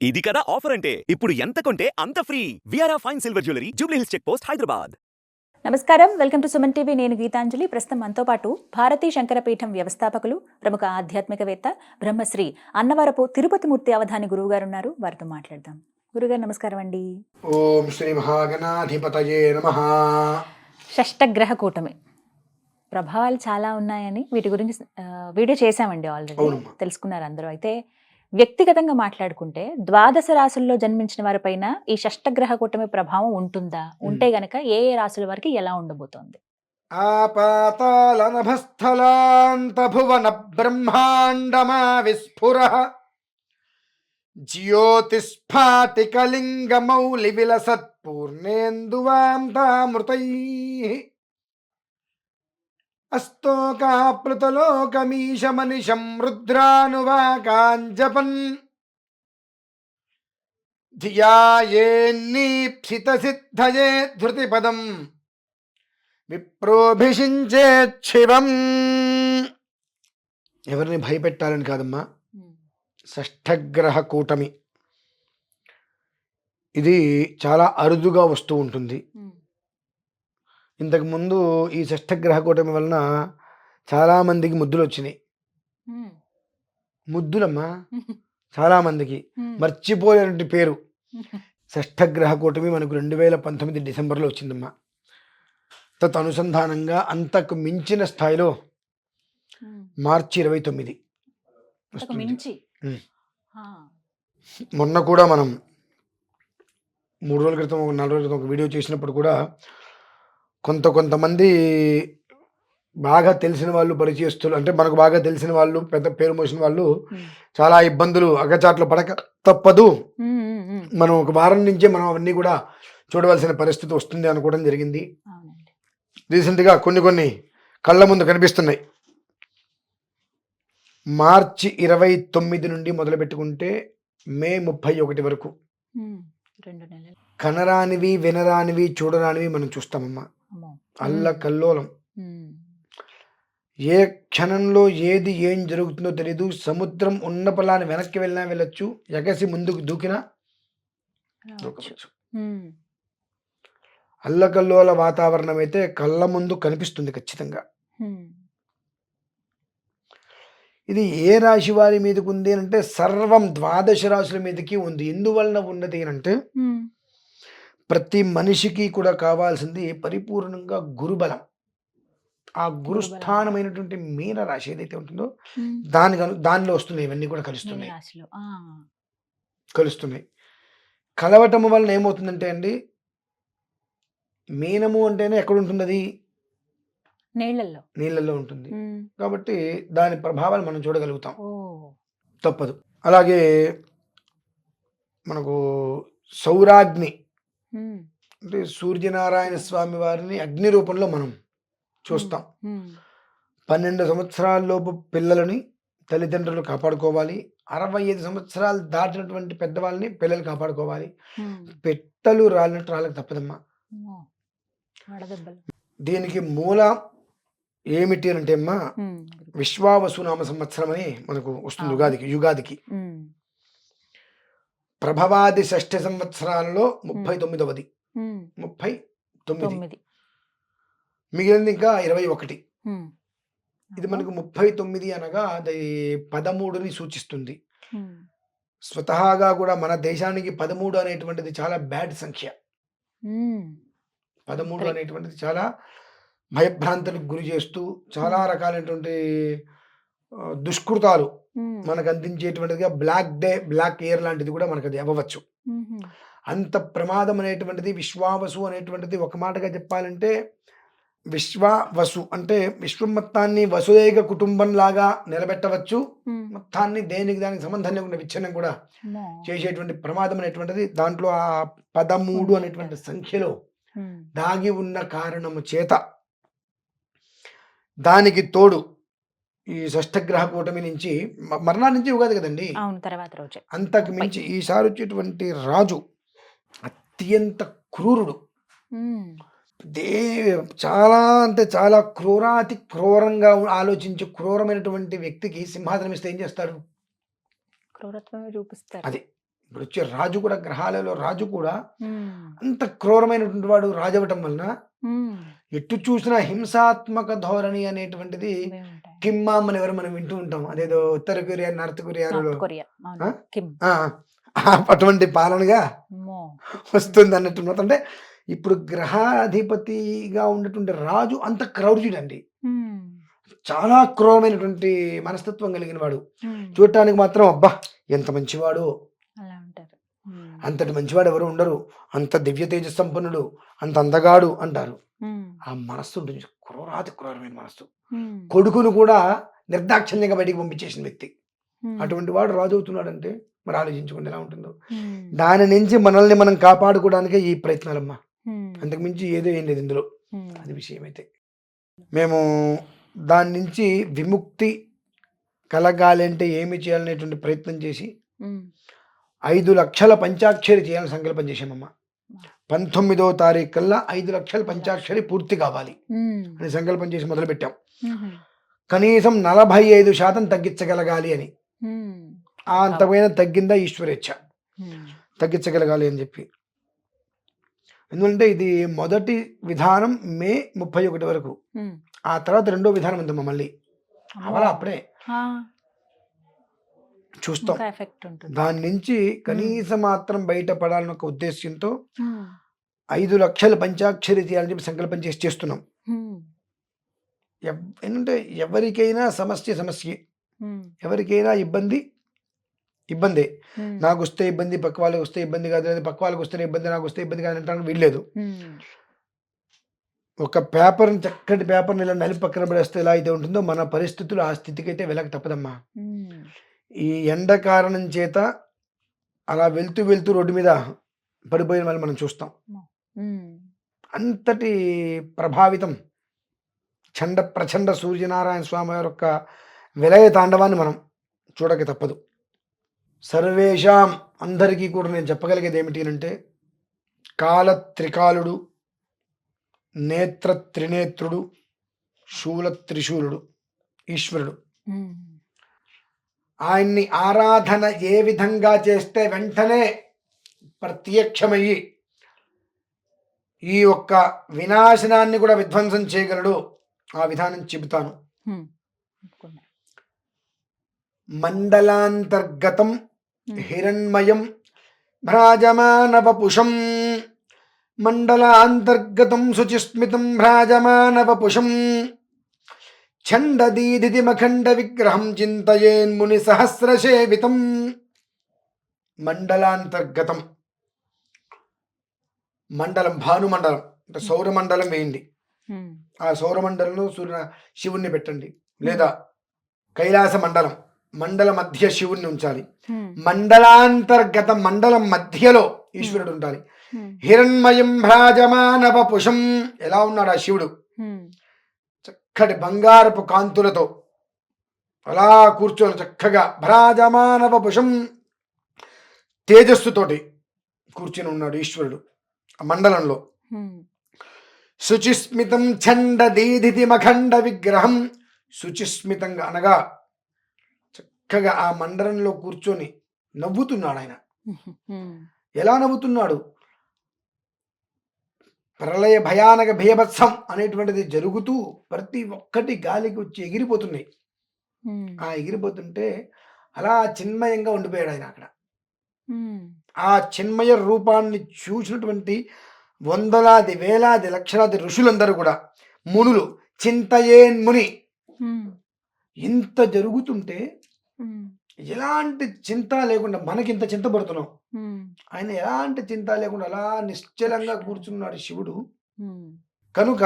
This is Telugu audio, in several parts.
ఇది కదా ఆఫర్ అంటే ఇప్పుడు ఎంత కొంటే అంత ఫ్రీ. విఆర్ఆ fine silver jewellery, Jubilee Hills check post, Hyderabad. నమస్కారం, వెల్కమ్ టు సుమన్ టీవీ. నేను గీతాంజలి. ప్రస్తుతం మనతో పాటు భారతీ శంకరపీఠం వ్యవస్థాపకులు, ప్రముఖ ఆధ్యాత్మికవేత్త, బ్రహ్మశ్రీ అన్నవరపు తిరుపతి మూర్తి అవధాని గురువు గారు ఉన్నారు. వారితో మాట్లాడదాం. గురుగారు నమస్కారం అండి. ఓం శ్రీ మహాగణాధిపతయే నమః. షష్టగ్రహ కూటమి ప్రభావాలు చాలా ఉన్నాయని వీటి గురించి వీడియో చేశామండి, ఆల్రెడీ తెలుసుకున్నారు అందరూ. అయితే వ్యక్తిగతంగా మాట్లాడుకుంటే ద్వాదశ రాశుల్లో జన్మించిన వారిపైన ఈ షష్టగ్రహ కూటమి ప్రభావం ఉంటుందా? ఉంటే గనక ఏ ఏ రాశుల వారికి ఎలా ఉండబోతోంది? ఆపాతాళనభస్థలాంత భువన బ్రహ్మాండమా విస్ఫురః జ్యోతిస్ఫాటికలింగమౌళి విలసత్పూర్ణేందువాంతామృతైః అస్తోకాప్లుతలోకమీశమనిశం రుద్రానువాకాంజపన్ ధియాయేన్నీప్సితసిద్ధయే ధృతిపదం విప్రోభిషించేచ్చివం. ఎవరిని భయపెట్టాలని కాదమ్మా, షష్ఠగ్రహ కూటమి ఇది చాలా అరుదుగా వస్తూ ఉంటుంది. ఇంతకుముందు ఈ షష్ఠగ్రహ కూటమి వలన చాలామందికి ముద్దులు వచ్చినాయి. ముద్దులమ్మా, చాలామందికి మర్చిపోలేనటువంటి పేరు షష్ఠగ్రహ కూటమి మనకు 2019 డిసెంబర్లో వచ్చిందమ్మా. తత్ అనుసంధానంగా అంతకు మించిన స్థాయిలో మార్చి 29 మొన్న కూడా మనం 3 రోజుల క్రితం 4 రోజుల క్రితం ఒక వీడియో చేసినప్పుడు కూడా కొంతమంది బాగా తెలిసిన వాళ్ళు, పరిచయస్తులు, అంటే మనకు బాగా తెలిసిన వాళ్ళు, పెద్ద పేరు మోసిన వాళ్ళు చాలా ఇబ్బందులు అగచాట్లు పడక తప్పదు. మనం ఒక వారం నుంచే మనం అవన్నీ కూడా చూడవలసిన పరిస్థితి వస్తుంది అనుకోవడం జరిగింది. రీసెంట్గా కొన్ని కళ్ళ ముందు కనిపిస్తున్నాయి. మార్చి 29 నుండి మొదలు పెట్టుకుంటే మే 31 వరకు కనరానివి, వినరానివి, చూడరానివి మనం చూస్తామమ్మా. అల్లకల్లోలం. ఏ క్షణంలో ఏది ఏం జరుగుతుందో తెలీదు. సముద్రం ఉన్న పొలాన్ని వెనక్కి వెళ్ళినా వెళ్ళొచ్చు, ఎగసి ముందుకు దూకినా దూకవచ్చు. అల్లకల్లోల వాతావరణం అయితే కళ్ళ ముందు కనిపిస్తుంది ఖచ్చితంగా. ఇది ఏ రాశి వారి మీదకి ఉంది అంటే సర్వం ద్వాదశ రాశుల మీదకి ఉంది. ఎందువలన ఉన్నది అంటే ప్రతి మనిషికి కూడా కావాల్సింది పరిపూర్ణంగా గురుబలం. ఆ గురుస్థానమైనటువంటి మీన రాశి ఏదైతే ఉంటుందో దానిలో వస్తున్నాయి. ఇవన్నీ కూడా కలుస్తున్నాయి. కలవటం వలన ఏమవుతుందంటే అండి, మీనము అంటేనే ఎక్కడ ఉంటుంది? అది నీళ్ళల్లో ఉంటుంది. కాబట్టి దాని ప్రభావాలు మనం చూడగలుగుతాం, తప్పదు. అలాగే మనకు సౌరాగ్ని అంటే సూర్యనారాయణ స్వామి వారిని అగ్ని రూపంలో మనం చూస్తాం. 12 సంవత్సరాలలోపు పిల్లలని తల్లిదండ్రులు కాపాడుకోవాలి. 65 సంవత్సరాలు దాటినటువంటి పెద్దవాళ్ళని పిల్లలు కాపాడుకోవాలి. పెట్టలు రాలినట్టు రాళ్ళకి తప్పదమ్మా. దీనికి మూల ఏమిటి అంటే అమ్మా, విశ్వావసునామ సంవత్సరం అని మనకు వస్తుంది యుగాదికి. ప్రభవాది షష్ఠ సంవత్సరాలలో 39వది. 39 మిగిలింది ఇంకా 21. ఇది మనకు 39 అనగా అది 13ని సూచిస్తుంది. స్వతహాగా కూడా మన దేశానికి 13 అనేటువంటిది చాలా బ్యాడ్ సంఖ్య. 13 అనేటువంటిది చాలా భయభ్రాంతులకు గురి చేస్తూ చాలా రకాలైనటువంటి దుష్కృతాలు మనకు అందించేటువంటిదిగా బ్లాక్ ఇయర్ లాంటిది కూడా మనకు అది అవ్వచ్చు. అంత ప్రమాదం అనేటువంటిది విశ్వావసు అనేటువంటిది. ఒక మాటగా చెప్పాలంటే విశ్వావసు అంటే విశ్వం మొత్తాన్ని వసుదైక కుటుంబం లాగా నిలబెట్టవచ్చు. మొత్తాన్ని దానికి సంబంధం లేకుండా విచ్ఛిన్నం కూడా చేసేటువంటి ప్రమాదం అనేటువంటిది దాంట్లో ఆ 13 అనేటువంటి సంఖ్యలో దాగి ఉన్న కారణము చేత, దానికి తోడు ఈ షష్ఠగ్రహ కూటమి నుంచి మరణాల నుంచి ఉగాది కదండి, అంతకు మించి ఈసారి వచ్చేటువంటి రాజు అత్యంత క్రూరుడు. చాలా అంటే చాలా క్రూరాతి క్రూరంగా ఆలోచించి క్రూరమైనటువంటి వ్యక్తికి సింహాసనం ఇస్తే ఏం చేస్తారు? క్రూరత్వమే చూపిస్తారు. అది ఇప్పుడు వచ్చే రాజు కూడా, గ్రహాలలో రాజు కూడా ఉమ్, అంత క్రూరమైనటువంటి వాడు రాజు అవ్వటం వలన ఉమ్, ఎటు చూసినా హింసాత్మక ధోరణి అనేటువంటిది ఇవే ఉంటాయి. కిమ్మామ్ అని ఎవరు మనం వింటూ ఉంటాం. అదేదో ఉత్తర కొరియా, నార్త్ కొరియాలో నార్త్ కొరియా, అవును. ఆ? కిమ్. అటువంటి పాలనగా అమ్మో. వస్తుంది అన్నట్టు. అంటే ఇప్పుడు గ్రహాధిపతిగా ఉన్నటువంటి రాజు అంత క్రౌర్యుడండి, ఉమ్, చాలా క్రూరమైనటువంటి మనస్తత్వం కలిగిన వాడు. ఉమ్, చూడటానికి మాత్రం అబ్బా ఎంత మంచివాడు, అలా ఉంటారు. ఉమ్, అంతటి మంచివాడు ఎవరు ఉండరు, అంత దివ్య తేజ సంపన్నుడు, అంత అందగాడు అంటారు. ఉమ్, ఆ మనస్సు ఉంటుంది, క్రూరాతి క్రూరమైన మనస్సు. ఉమ్, కొడుకును కూడా నిర్దాక్షిణ్యంగా బయటికి పంపించేసిన వ్యక్తి. ఉమ్, అటువంటి వాడు రాజు అవుతున్నాడంటే మరి ఆలోచించుకోండి ఎలా ఉంటుందో. ఉమ్, దాని నుంచి మనల్ని మనం కాపాడుకోవడానికే ఈ ప్రయత్నాలమ్మా, ఉమ్, అంతకుమించి ఏదో ఏం లేదు ఇందులో. ఉమ్, అది విషయం అయితే మేము దాని నుంచి విముక్తి కలగాలి అంటే ఏమి చేయాలనేటువంటి ప్రయత్నం చేసి ఉమ్, 5 లక్షల పంచాక్షరి చేయాలని సంకల్పం చేశామమ్మా. 19వ తారీఖు కల్లా 5 లక్షల పంచాక్షరి పూర్తి కావాలి ఉమ్, అని సంకల్పం చేసి మొదలుపెట్టాం. ఉమ్, కనీసం 45% తగ్గించగలగాలి అని. ఉమ్, అంతమైన తగ్గిందా ఈశ్వరేచ్ఛ, ఉమ్, తగ్గించగలగాలి అని చెప్పి. ఎందుకంటే ఇది మొదటి విధానం మే 31 వరకు, ఉమ్. ఆ తర్వాత రెండో విధానం ఉందమ్మా మళ్ళీ. అవలా అప్పుడే ఆ, చూస్తాం. ఇంకా ఎఫెక్ట్ ఉంటుంది. దాని నుంచి కనీసం మాత్రం బయటపడాలన్న ఒక ఉద్దేశ్యంతో ఉమ్, 5 లక్షల పంచాక్షరి చేయాలని చెప్పి సంకల్పం చేసి చేస్తున్నాం. ఉమ్, ఏంటంటే ఎవరికైనా సమస్య సమస్యే, ఉమ్, ఎవరికైనా ఇబ్బంది ఇబ్బందే. ఉమ్, నాకు వస్తే ఇబ్బంది, పక్క వాళ్ళకి వస్తే ఇబ్బంది కాదు, లేదా పక్క వాళ్ళకి వస్తే ఇబ్బంది, నాకు వస్తే ఇబ్బంది కాదు అంటానికి వీల్లేదు. ఉమ్, ఒక పేపర్ని, చక్కటి పేపర్ని ఇలా నలిపి పక్కన పడేస్తే ఎలా అయితే ఉంటుందో మన పరిస్థితులు ఆ స్థితికి అయితే వెళ్ళక తప్పదమ్మా. ఉమ్, ఈ ఎండ కారణం చేత అలా వెళ్తూ వెళ్తూ రోడ్డు మీద పడిపోయిన వాళ్ళు మనం చూస్తాం. ఉమ్, అంతటి ప్రభావితం ప్రచండ సూర్యనారాయణ స్వామి వారి యొక్క విలయ తాండవాన్ని మనం చూడక తప్పదు. సర్వేషాం, అందరికీ కూడా నేను చెప్పగలిగేది ఏమిటి అంటే, కాల త్రికాలుడు, నేత్ర త్రినేత్రుడు, శూల త్రిశూలుడు ఈశ్వరుడు. ఉమ్, ఆయన్ని ఆరాధన ఏ విధంగా చేస్తే వెంటనే ప్రత్యక్షమయ్యి ఈ యొక్క వినాశనాన్ని కూడా విధ్వంసం చేయగలడు, ఆ విధానం చెబుతాను. ఉమ్, ఒప్పుకున్నా. మండలాంతర్గతం హిరణ్మయం భ్రాజమానవపుషం, మండలాంతర్గతం శుచిస్మితం భ్రాజమానవపుషం, ఛందదీదిమఖండ విగ్రహం చింతయేన్ముని సహస్రసేవితం. మండలాంతర్గతం, మండలం భానుమండలం అంటే సౌరమండలం వేయండి. ఉమ్, ఆ సౌరమండలంలో శివుణ్ణి పెట్టండి, లేదా కైలాస మండలం, మండల మధ్య శివుణ్ణి ఉంచాలి. ఉమ్, మండలాంతర్గతం, మండలం మధ్యలో ఈశ్వరుడు ఉండాలి. ఉమ్, హిరణ్మయం భ్రాజమానవపుషం, ఎలా ఉన్నాడు ఆ శివుడు? ఉమ్, చక్కటి బంగారపు కాంతులతో అలా కూర్చొని చక్కగా భ్రాజమానవపుషం, తేజస్సుతోటి కూర్చొని ఉన్నాడు ఈశ్వరుడు ఆ మండలంలో. ఉమ్, శుచిస్మితం ఛందదీదిమఖండ విగ్రహం, శుచిస్మితంగా అనగా చక్కగా ఆ మండలంలో కూర్చొని నవ్వుతున్నాడు ఆయన. ఉమ్, ఎలా నవ్వుతున్నాడు? ప్రళయ భయానక భయభత్సం అనేటువంటిది జరుగుతూ ప్రతి ఒక్కటి గాలికి వచ్చి ఎగిరిపోతున్నాయి. ఉమ్, ఆ ఎగిరిపోతుంటే అలా చిన్మయంగా ఉండిపోయాడు ఆయన అక్కడ. ఉమ్, ఆ చిన్మయ రూపాన్ని చూసినటువంటి వందలాది వేలాది లక్షలాది ఋషులందరూ కూడా, మునులు, చింతయేన్ముని, ఉమ్, ఇంత జరుగుతుంటే ఉమ్, ఎలాంటి చింత లేకుండా, మనకింత చింత పడుతున్నాం, ఉమ్, ఆయన ఎలాంటి చింత లేకుండా అలా నిశ్చలంగా కూర్చున్నాడు శివుడు. ఉమ్, కనుక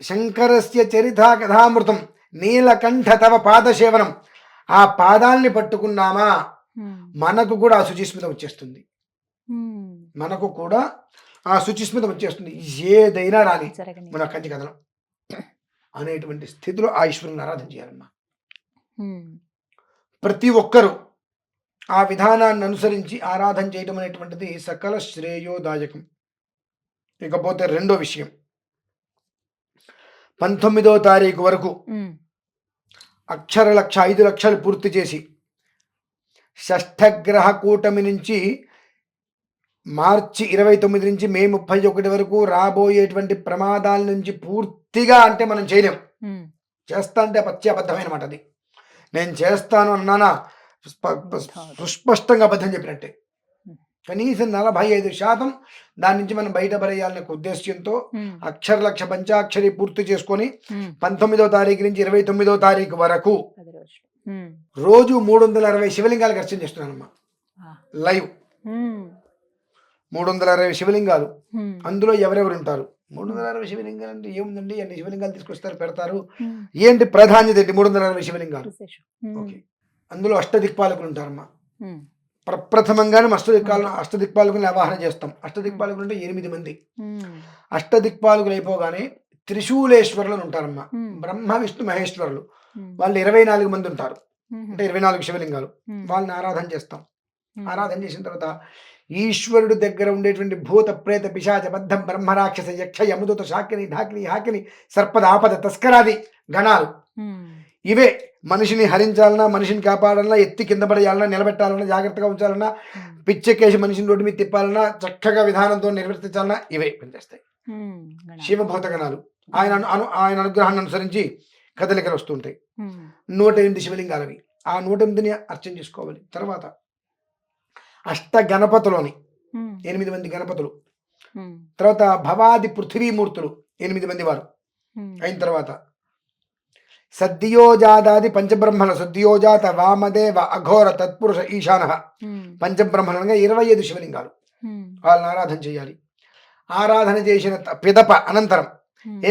శంకరస్య చరితా కథామృతం నీలకంఠ తవ పాదసేవనం, ఆ పాదాల్ని పట్టుకున్నామా ఉమ్, మనకు కూడా ఆ శుచిస్మితం వచ్చేస్తుంది. ఉమ్, మనకు కూడా ఆ శుచిస్మితం వచ్చేస్తుంది. ఏదైనా రాని జరగని. మన కంచి కథనం అనేటువంటి స్థితిలో ఆ ఈశ్వరుని ఆరాధన చేయాలమ్మా. ఉమ్, ప్రతి ఒక్కరూ ఆ విధానాన్ని అనుసరించి ఆరాధన చేయడం అనేటువంటిది సకల శ్రేయోదాయకం. ఇకపోతే రెండో విషయం, 19వ తారీఖు వరకు ఉమ్, అక్షర లక్ష 5 లక్షలు పూర్తి చేసి షష్ఠగ్రహ కూటమి నుంచి మార్చి 29 నుంచి మే 31 వరకు రాబోయేటువంటి ప్రమాదాల నుంచి పూర్తిగా అంటే మనం చేయలేం. చేస్తా అంటే పత్యాబద్ధమైన మాట. అది నేను చేస్తాను అన్నానా సుస్పష్టంగా అబద్ధం చెప్పినట్టే. కనీసం 45% దాని నుంచి మనం బయటపడేయాలనే ఉద్దేశ్యంతో అక్షర లక్ష పంచాక్షరి పూర్తి చేసుకొని 19వ తారీఖు నుంచి 29వ తారీఖు వరకు రోజు 360 శివలింగాలకు అర్చన చేస్తున్నానమ్మా. లైవ్ 360 శివలింగాలు. అందులో ఎవరెవరు ఉంటారు? 360 శివలింగాలు అంటే ఏముందండి, అన్ని శివలింగాలు తీసుకొస్తారు, పెడతారు. ఏంటి ప్రాధాన్యత ఏంటి? 360 శివలింగాలు. ఓకే, అందులో అష్టదిక్పాలకులు ఉంటారమ్మా. ప్రప్రథమంగానే అష్టదిక్పాలకులను ఆవాహన చేస్తాం. అష్టదిక్పాలకులు అంటే 8 మంది. అష్టదిక్పాలకులు అయిపోగానే త్రిశూలేశ్వరులు ఉంటారమ్మా. బ్రహ్మ విష్ణు మహేశ్వరులు, వాళ్ళు 24 మంది ఉంటారు. అంటే 24 శివలింగాలు. వాళ్ళని ఆరాధన చేస్తాం. ఆరాధన చేసిన తర్వాత ఈశ్వరుడు దగ్గర ఉండేటువంటి భూత ప్రేత పిశాచ బద్ధం బ్రహ్మరాక్షస యక్ష యమదూత శాకిని ఢాకిని హాకిని సర్పద ఆపద తస్కరాది గణాలు, ఇవే మనిషిని హరించాలన్నా, మనిషిని కాపాడాలన్నా, ఎత్తి కింద పడేయాలన్నా, నిలబెట్టాలన్నా, జాగ్రత్తగా ఉంచాలన్నా, పిచ్చెక్కేసి మనిషిని రోడ్డు మీద తిప్పాలన్నా, చక్కగా విధానంతో నిర్వర్తించాలన్నా ఇవే పనిచేస్తాయి. శివభూత గణాలు ఆయన అనుగ్రహాన్ని అనుసరించి కదలికలు వస్తుంటాయి. 108 శివలింగాలవి. ఆ 108ని అర్చన చేసుకోవాలి. తర్వాత అష్ట గణపతులని 8 మంది గణపతులు. తర్వాత భవాది పృథ్వీమూర్తులు 8 మంది వారు. అయిన తర్వాత సద్యోజాదాది పంచబ్రహ్మణ సద్యోజాత వామదేవ అఘోర తత్పురుష ఈశాన పంచబ్రహ్మణంగా 25 శివలింగాలు. వాళ్ళని ఆరాధన చేయాలి. ఆరాధన చేసిన పిదప అనంతరం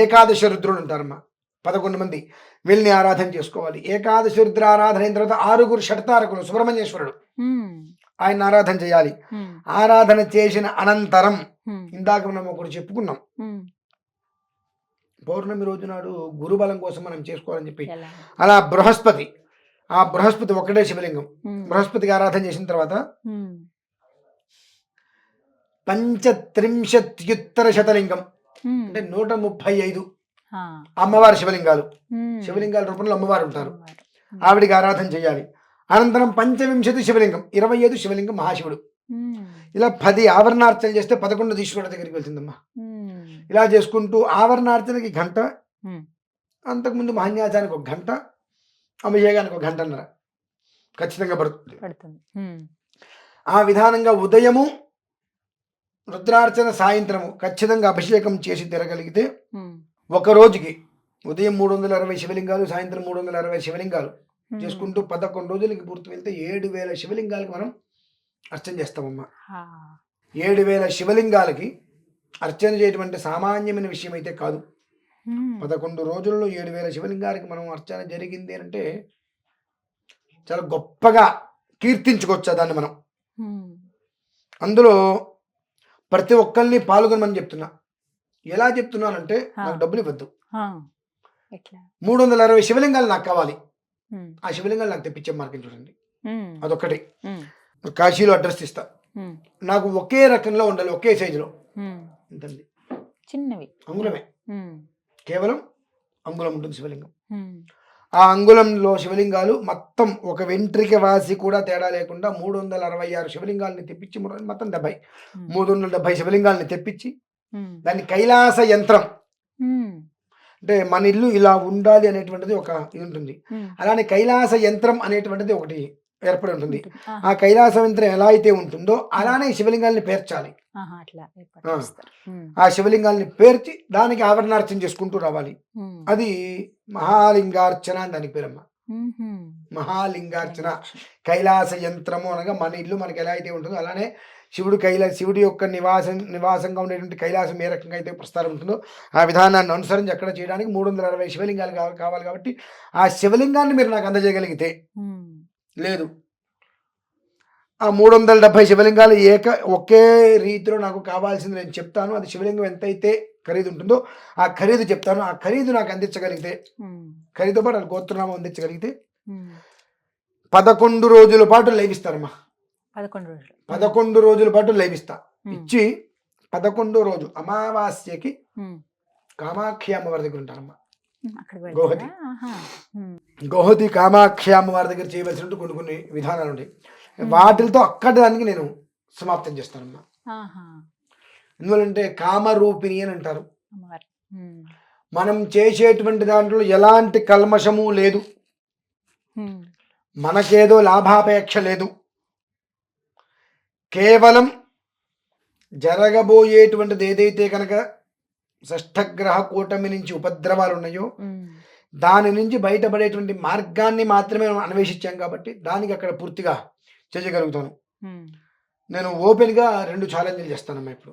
ఏకాదశ రుద్రులు ఉంటారమ్మా. 11 మంది. వీళ్ళని ఆరాధన చేసుకోవాలి. ఏకాదశి రుద్ర ఆరాధన అయిన తర్వాత 6 షట్తారకులు సుబ్రహ్మణ్యేశ్వరుడు, ఆయన ఆరాధన చేయాలి. ఆరాధన చేసిన అనంతరం ఇందాక మనం ఒకటి చెప్పుకున్నాం, పౌర్ణమి రోజు నాడు గురుబలం కోసం మనం చేసుకోవాలని చెప్పి. అలా బృహస్పతి, ఆ బృహస్పతి ఒక్కటే శివలింగం. బృహస్పతికి ఆరాధన చేసిన తర్వాత 35 శతలింగం అంటే 135 అమ్మవారి శివలింగాలు. శివలింగాల రూపంలో అమ్మవారు ఉంటారు. ఆవిడికి ఆరాధన చేయాలి. అనంతరం 25 శివలింగం, 25 శివలింగం మహాశివుడు. ఇలా 10 ఆవరణార్చన చేస్తే 11 ఈశ్వరుడి దగ్గరికి వెళ్తుందమ్మా. ఇలా చేసుకుంటూ ఆవరణార్చనకి గంట, అంతకుముందు మహాన్యాసానికి 1 గంట, అభిషేకానికి 1 గంటన్నర ఖచ్చితంగా పడుతుంది. ఆ విధానంగా ఉదయము రుద్రార్చన, సాయంత్రము ఖచ్చితంగా అభిషేకం చేసి తిరగలిగితే ఒక రోజుకి ఉదయం 360 శివలింగాలు, సాయంత్రం 360 శివలింగాలు చేసుకుంటూ 11 రోజులకి పూర్తి వెళ్తే 7000 శివలింగాలకి మనం అర్చన చేస్తామమ్మా. 7000 శివలింగాలకి అర్చన చేయటం అంటే సామాన్యమైన విషయం అయితే కాదు. 11 రోజుల్లో 7000 శివలింగాలకి మనం అర్చన జరిగింది అంటే చాలా గొప్పగా కీర్తించుకోవచ్చు దాన్ని మనం. అందులో ప్రతి ఒక్కరిని పాల్గొనమని చెప్తున్నా. ఎలా చెప్తున్నానంటే, నాకు డబ్బులు ఇవ్వద్దు, 360 శివలింగాలు నాకు కావాలి. ఆ శివలింగాలు నాకు తెప్పించే మార్గం చూడండి. అదొక్కటి. కాశీలో అడ్రస్ ఇస్తా. నాకు ఒకే రకంలో ఉండాలి, ఒకే సైజులో. ఎంతండి? చిన్నవి అంగుళమే, కేవలం అంగుళం ఉంటుంది శివలింగం. ఆ అంగుళంలో శివలింగాలు మొత్తం ఒక వెంట్రిక వాసి కూడా తేడా లేకుండా 366 శివలింగాలని తెప్పించి, మొత్తం 370 శివలింగాలని తెప్పించి దాన్ని కైలాస యంత్రం అంటే మన ఇల్లు ఇలా ఉండాలి అనేటువంటిది ఒక ఇది ఉంటుంది. అలానే కైలాస యంత్రం అనేటువంటిది ఒకటి ఏర్పడి ఉంటుంది. ఆ కైలాస యంత్రం ఎలా అయితే ఉంటుందో అలానే శివలింగాల్ని పేర్చాలి. ఆ శివలింగాల్ని పేర్చి దానికి ఆవరణార్చన చేసుకుంటూ రావాలి. అది మహాలింగార్చన అని దానికి పేరమ్మా. మహాలింగార్చన, కైలాస యంత్రము అనగా మన ఇల్లు మనకి ఎలా అయితే ఉంటుందో అలానే శివుడి యొక్క నివాసంగా ఉండేటువంటి కైలాసం ఏ రకంగా అయితే ప్రస్తారం ఉంటుందో ఆ విధానాన్ని అనుసరించి అక్కడ చేయడానికి 360 శివలింగాలు కావాలి. కాబట్టి ఆ శివలింగాన్ని మీరు నాకు అందజేయగలిగితే, లేదు ఆ 370 శివలింగాలు ఒకే రీతిలో నాకు కావాల్సింది నేను చెప్తాను. అది శివలింగం ఎంతైతే ఖరీదు ఉంటుందో ఆ ఖరీదు చెప్తాను. ఆ ఖరీదు నాకు అందించగలిగితే, ఖరీదుతో పాటు గోత్రనామం అందించగలిగితే 11 రోజుల పాటు లైవిస్తారమ్మా. 11 రోజుల పాటు లైవిస్తా. ఇచ్చి 11 రోజు అమావాస్యకి కామాక్షి అమ్మవారి దగ్గర ఉంటారమ్మా. గోహతి కామాక్షి అమ్మవారి దగ్గర చేయవలసిన కొన్ని విధానాలు ఉంటాయి. వాటితో అక్కడి దానికి నేను సమాప్తం చేస్తానమ్మా. ఆహా. ఎందువల్లంటే కామరూపిణి అని అంటారు. అమ్మవారు. మనం చేసేటువంటి దాంట్లో ఎలాంటి కల్మషము లేదు, మనకేదో లాభాపేక్ష లేదు. కేవలం జరగబోయేటువంటిది ఏదైతే కనుక షష్ఠగ్రహ కూటమి నుంచి ఉపద్రవాలు ఉన్నాయో దాని నుంచి బయటపడేటువంటి మార్గాన్ని మాత్రమే మనం అన్వేషించాం కాబట్టి దానికి అక్కడ పూర్తిగా చేయగలుగుతాను. నేను ఓపెన్గా 2 ఛాలెంజ్లు చేస్తానమ్మా ఇప్పుడు.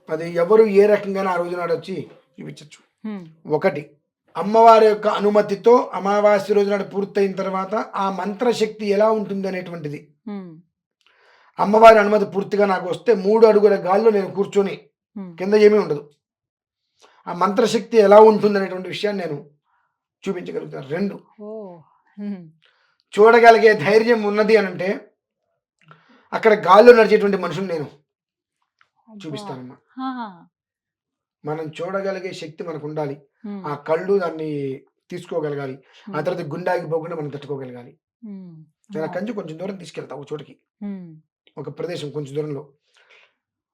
అది ఎవరు ఏ రకంగా ఆ రోజు నాడు వచ్చి చూపించచ్చు. ఒకటి, అమ్మవారి యొక్క అనుమతితో అమావాస్య రోజు నాడు పూర్తయిన తర్వాత ఆ మంత్రశక్తి ఎలా ఉంటుంది అనేటువంటిది, అమ్మవారి అనుమతి పూర్తిగా నాకు వస్తే 3 అడుగుల గాల్లో నేను కూర్చొని, కింద ఏమీ ఉండదు, ఆ మంత్రశక్తి ఎలా ఉంటుంది అనేటువంటి విషయాన్ని నేను చూపించగలుగుతాను. 2, చూడగలిగే ధైర్యం ఉన్నది అని అంటే అక్కడ గాల్లో నడిచేటువంటి మనుషులు నేను చూపిస్తానమ్మా. మనం చూడగలిగే శక్తి మనకు ఉండాలి, ఆ కళ్ళు దాన్ని తీసుకోగలగాలి, ఆ తర్వాత గుండాకి పోకుండా మనం తట్టుకోగలగాలి. నేను కంచి కొంచెం దూరం తీసుకెళ్తా, ఒక చోటకి, ఒక ప్రదేశం కొంచెం దూరంలో.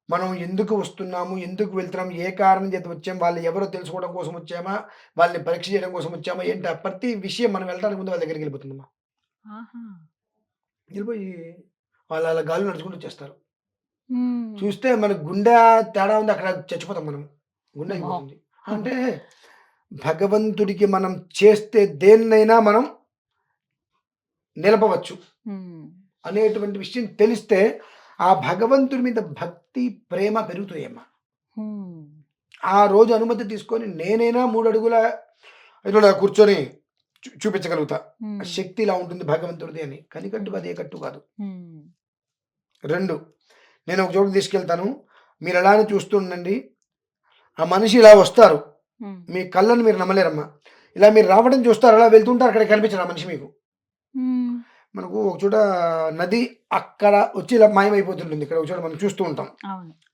మనం ఎందుకు వస్తున్నాము, ఎందుకు వెళ్తున్నాము, ఏ కారణం చేత వచ్చాము, వాళ్ళు ఎవరో తెలుసుకోవడం కోసం వచ్చామా, వాళ్ళని పరీక్ష చేయడం కోసం వచ్చామా, ఏంటి ఆ ప్రతి విషయం మనం వెళ్ళడానికి ముందు వాళ్ళ దగ్గరికి వెళ్ళిపోతుందమ్మా. వెళ్ళిపోయి వాళ్ళు అలా గాలి నడుచుకుంటూ వచ్చేస్తారు. చూస్తే మనకు గుండె తేడా ఉంది, అక్కడ చచ్చిపోతాం మనం, గుండె అయిపోతుంది. అంటే భగవంతుడికి మనం చేస్తే దేన్నైనా మనం నిలపవచ్చు అనేటువంటి విషయం తెలిస్తే ఆ భగవంతుడి మీద భక్తి ప్రేమ పెరుగుతాయమ్మా. ఆ రోజు అనుమతి తీసుకొని నేనైనా 3 అడుగుల ఇలా కూర్చొని చూపించగలుగుతా, శక్తి ఇలా ఉంటుంది భగవంతుడిది అని. కనికట్టు కాదు, ఏ కట్టు కాదు. 2, నేను ఒక చోటుకు తీసుకెళ్తాను, మీరు అలానే చూస్తూ ఉండండి. ఆ మనిషి ఇలా వస్తారు, మీ కళ్ళను మీరు నమ్మలేరమ్మా. ఇలా మీరు రావడం చూస్తారు, అలా వెళ్తుంటారు, అక్కడ కనిపించరు ఆ మనిషి మీకు. మనకు ఒక చోట నది అక్కడ వచ్చి ఇలా మాయమైపోతుంటుంది, ఇక్కడ ఒక చోట మనం చూస్తూ ఉంటాం.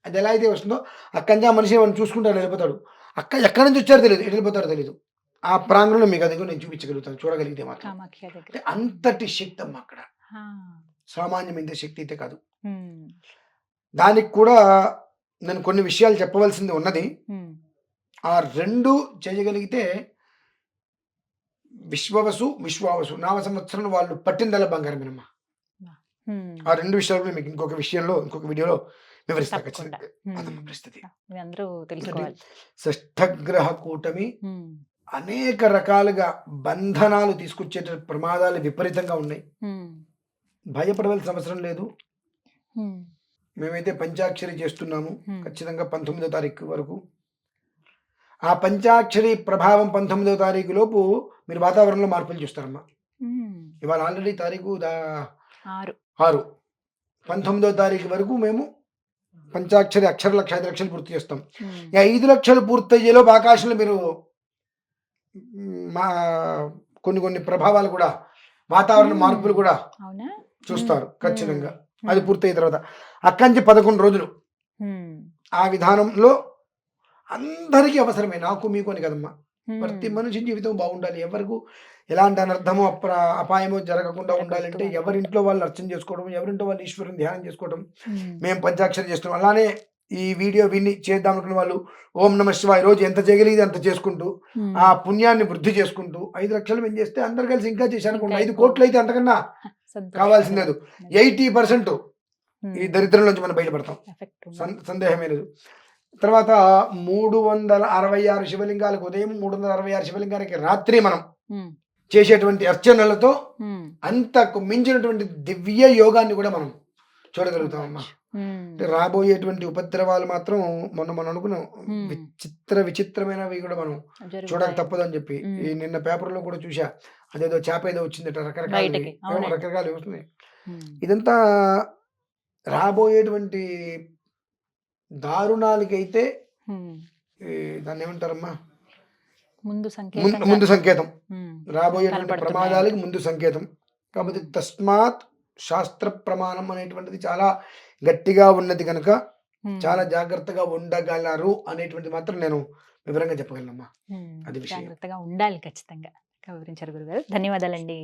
అది ఎలా అయితే వస్తుందో అక్కడి నుంచి ఆ మనిషి మనం చూసుకుంటాడు, వెళ్ళిపోతాడు. ఎక్కడి నుంచి వచ్చారో తెలియదు, ఎటు వెళ్ళిపోతారో తెలియదు. ఆ ప్రాంగణంలో మీకు అది నేను చూపించగలుగుతాను, చూడగలిగితే మాత్రం. అంటే అంతటి శక్తి అమ్మ అక్కడ, సామాన్యమైన శక్తి అయితే కాదు. దానికి కూడా నేను కొన్ని విషయాలు చెప్పవలసింది ఉన్నది. ఆ 2 చేయగలిగితే విశ్వావసు నామ సంవత్సరం వాళ్ళు పట్టిందల బంగారమేనమ్మా. ఆ 2 విషయాలు మీకు ఇంకొక వీడియోలో వివరిస్తా. పరిస్థితి షష్ఠగ్రహ కూటమి అనేక రకాలుగా బంధనాలు తీసుకొచ్చే ప్రమాదాలు విపరీతంగా ఉన్నాయి. భయపడవలసిన అవసరం లేదు. మేమైతే పంచాక్షరి చేస్తున్నాము ఖచ్చితంగా 19వ తారీఖు వరకు. ఆ పంచాక్షరి ప్రభావం 19వ తారీఖు లోపు మీరు వాతావరణంలో మార్పులు చూస్తారమ్మా. ఇవాళ ఆల్రెడీ తారీఖు 6, 19వ తారీఖు వరకు మేము పంచాక్షరి అక్షర లక్ష 5 లక్షలు పూర్తి చేస్తాం. ఈ 5 లక్షలు పూర్తయ్యేలోపు ఆకాశంలో మీరు మా కొన్ని ప్రభావాలు కూడా, వాతావరణ మార్పులు కూడా చూస్తారు ఖచ్చితంగా. అది పూర్తయిన తర్వాత అక్కడి నుంచి 11 రోజులు ఆ విధానంలో అందరికీ అవసరమే, నాకు మీకు అని కదమ్మా. ప్రతి మనిషి జీవితం బాగుండాలి, ఎవరికి ఎలాంటి అనర్థమో అపాయమో జరగకుండా ఉండాలంటే ఎవరింట్లో వాళ్ళు అర్చన చేసుకోవడం, ఎవరింట్లో వాళ్ళు ఈశ్వరుని ధ్యానం చేసుకోవడం. మేము పంచాక్షరి చేస్తున్నాం. అలానే ఈ వీడియో విని చేద్దాం అనుకున్న వాళ్ళు ఓం నమః శివాయ రోజు ఎంత చేయగలిగితే అంత చేసుకుంటూ ఆ పుణ్యాన్ని వృద్ధి చేసుకుంటూ 5 లక్షలు మేము చేస్తే అందరు కలిసి ఇంకా చేశానుకోండి, 5 కోట్లు అయితే అంతకన్నా కావాల్సింది లేదు. 80% ఈ దరిద్రం నుంచి మనం బయటపడతాం, సందేహమే లేదు. తర్వాత 366 శివలింగాలకు ఉదయం, 366 శివలింగానికి రాత్రి మనం చేసేటువంటి అర్చనలతో అంతకు మించినటువంటి దివ్య యోగాన్ని కూడా మనం చూడగలుగుతామమ్మా. రాబోయేటువంటి ఉపద్రవాలు మాత్రం మనం అనుకున్నాం, విచిత్రమైనవి కూడా మనం చూడక తప్పదు అని చెప్పి. ఈ నిన్న పేపర్లో కూడా చూసా, అదేదో చేప ఏదో వచ్చిందట, రకరకాలు వస్తున్నాయి. ఇదంతా రాబోయేటువంటి దారుణాలకైతే దాన్ని ఏమంటారమ్మా, ముందు సంకేతం, రాబోయేటువంటి ప్రమాదాలకి ముందు సంకేతం. కాబట్టి తస్మాత్ శాస్త్ర ప్రమాణం అనేటువంటిది చాలా గట్టిగా ఉన్నది కనుక చాలా జాగ్రత్తగా ఉండగలరు అనేటువంటిది మాత్రం నేను వివరంగా చెప్పగలనమ్మా. అది విషయం. జాగ్రత్తగా ఉండాలి ఖచ్చితంగా. వివరించారు గురుగారు, ధన్యవాదాలండి.